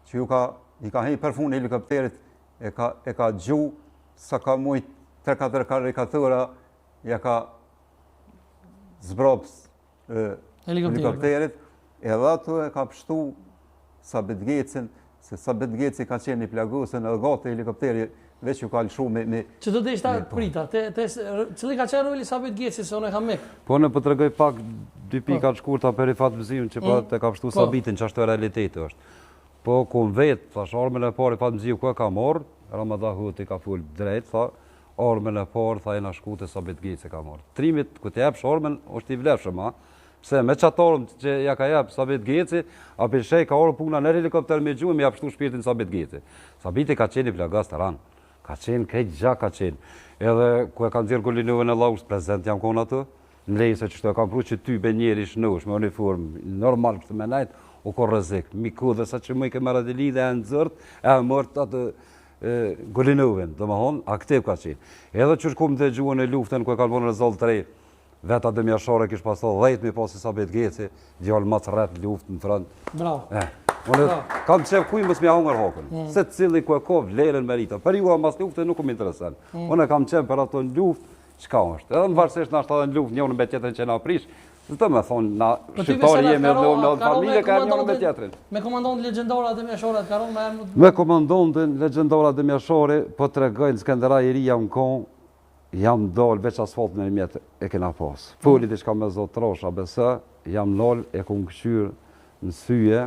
që i ka hej për fund helikopterit, e ka gju, sa ka mujt 3-4 karikatura, ja ka zbrops helikopterit, edhe ato e ka pështu Sabit Gecin, se Sabit Geci ka qenë i plagusën edhe gati helikopteri veç ju ka lëshu me... Që të deshta prita, cili ka qenë roli Sabit Geci, se unë e kam mek? Po në po të regoj pak 2 pika të shkurta për i fatë mëzimin që të ka pështu Sabitin, që ashtu e realiteti është. Po kun vetë, thash, armën e parë i fatë mëzimin ku e ka morë, Ramadan Huti ka full drejt, tha, armën e parë, tha, e na shku të Sabit Geci ka morë. Trimit, ku të jepsh armën, është i vlefshëm, ha? Pse, me qatarëm që ja ka jep Sabit Geci, a përshej ka orë puna në helikopter me gjuhë, me ja pështu shpirtin Sabit Geci. Sabiti ka qenë i plagas të ranë, ka qenë, krejt gjak ka qenë. Edhe ku e kanë zirë Golinovën e Laus, prezident jam konë atë, në lejë se që të e kam pru që ty be njeri shnush, me uniform, normal kështë me najtë, u ko rëzik. Miku dhe sa që mëj ke Maradili dhe e në zërt, e mërt atë Golinovën, dhe më honë, aktiv ka qenë. Edhe që shkum të gjuhën e luftën, ku e kanë bënë rezultat të rejtë, Veta Dëmja Shore kishë paso 10.000 pasi Sabit Geci, djallë më të rrët luft në front. Bravo. Kam qef kuj mësë mja hongër hokën. Se cili ku e kovë, vlerën merita. Për ju a mas luftën nuk më interesan. Unë kam qef për ato në luft, qka është. Edhe më varsisht në ashtë edhe në luft, njënë me tjetërin që na prish. Dhe të me thonë, na shqiptari jemi edhe në familje ka njënë me tjetërin. Me komandon legendora Dëmja Shore të karon me emnë? Me komandon legendora Dëmja Shore, po të regojnë Skënderaj i ri jam konë, jam dollë, veç asfaltën e mjetë e kena pasë. Fëllit ishka me zotë trosha, besë, jam dollë, e ku në këshyrë në syje,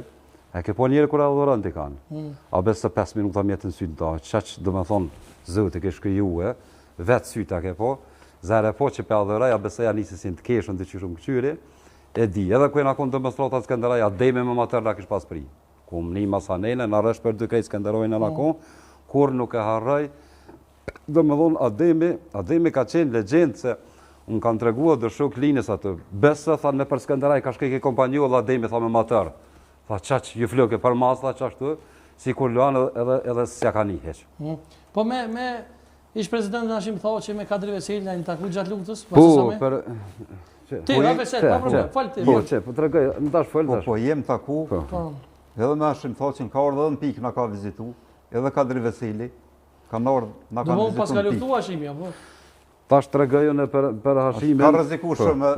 e ke po njëri kur e adhurën t'i kanë. A besë 5 minuta mjetë në sytë da, qëqë dhe me thonë, zëtë ke shkëjue, vetë sytë a ke po, zere po që pe adhuraj, a besë ja njësisin të keshën të qyshëm këshyri, e di, edhe ku e na konë demonstratat Skënderaj, a dejme me matër na kish pas pri. Ku më një masanene, na rësh për 2 krejt Skënderojnë na konë, kur nuk e harroj, dhe me dhonë, Ademi ka qenë legendë se unë kanë të regua dhe shok linës atë. Besë, tha në për Skënderaj ka shkej ke kompanjo dhe Ademi tha me matër. Tha qaq, ju flëke për mas, tha qashtu, si kur luanë edhe s'ja ka një heqë. Po me ish president në ashim thao që me Kadri Veseli në taku gjatë luftës? Po, për... Ti, ra Veseli, pa problem, falë ti. Po, të regoj, në tash falë tash. Po, jem taku, edhe me ashim thao që në ka orë dhe në pikë në ka vizitu, edhe Kadri Veseli. Ka nërë, nga kanë vizitu në pikë. Pas ka luftu Hashimja, po? Ta është të regojën e për Hashimin. Ka rëziku shumë,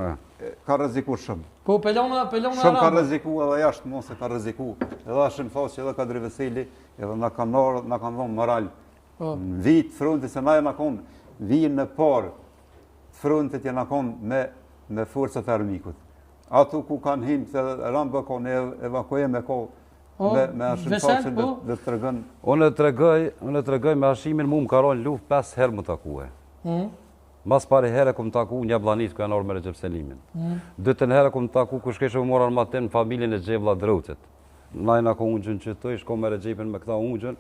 ka rëziku shumë. Po, pelona shumë ka rëziku edhe jashtë mos e ka rëziku. Edhe Hashim thosë që edhe Kadri Veseli, edhe nga kanë nërë, nga kanë dhonë moral. Në vitë frontit, se na e nga konë vijin në parë, frontit e nga konë me forcët e armikut. Atu ku kanë hinë, se rambë konë evakujem e kohë, me Hashim Thaqin dhe të regën. Unë e tregoj me Hashimin mu më karon luft 5 herë më takue. Mas pari herë kom taku një Blanit ku janë orë me Recep Selimin. 2 herë kom taku ku shkeshe më morë armatim në familjen e Gjevla Drautit. Najna ko ungjën që të shko me Recepin me këta ungjën,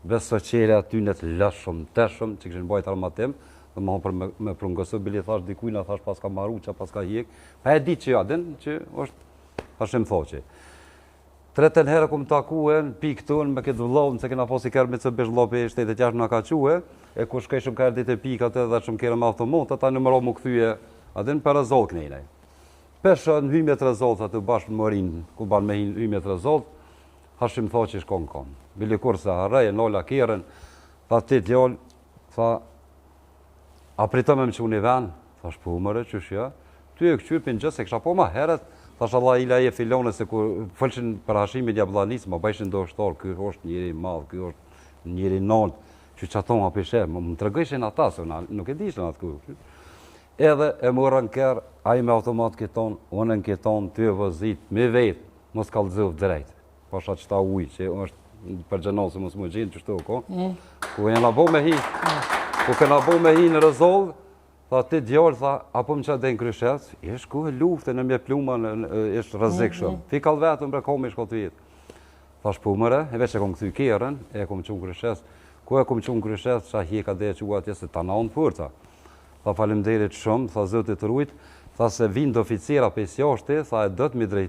beso qere aty në të lëshëm, teshëm, që këshin bajt armatim, dhe më hopër me prungësë, bili thash dikujna, thash pas ka maru, që pas ka hjek. Pa e di që jadin, që është Hashim Thaqi. 3 herë kom takuen, pikë tonë me këtë vlovën, se kena posi kërë me të bësh vlopi shtetet jashtë nga ka quhe, e ku shkej shumë kërë ditë e pikat edhe shumë kërë me automotë, ata në mëro më këthyje, adin për rezoltë kënejnej. Peshë në hymjet rezoltë atë bashkë më rinë, ku banë me hymjet rezoltë, Hashim Thaqi shkon konë. Bili kur se harrej, nolla kjerën, tha ti djallë, tha, a pritëm e më që unë i venë, tha shpumëre, qëshja, ty e këqyrpin gjëse, kësha po ma heret, thash Allah ila e filone se kur fëllshin për Hashimit Jabllanis, ma bajshin do shtorë, kjo është njëri madhë, kjo është njëri nëllë, që që ato ma pishe, më të regëshin ata, se nuk e dishën atë kjo. Edhe e mërën kërë, a i me automat këton, unë në këton, ty e vëzit, me vetë, mos kalëzëv drejtë. Pasha që ta ujë, që është për gjenosë, mos më gjinë që shtu, ko? Ku e nga bo me hi, ku këna bo me hi në rëzollë, tha ti djallë, tha, apo më që dhe në kryshes, ishtë ku e luftë, në mje pluma, ishtë rëzik shumë. Fi kalë vetëm bre komi shko të vitë. Tha shpumëre, e veç e kom këthy kjerën, e kom qunë kryshes. Ku e kom qunë kryshes, qa hjeka dhe e që atje se ta naonë përta. Tha falimderit shumë, tha zëtit rujt, tha se vind oficira për jashtë, tha e dët mi drejt.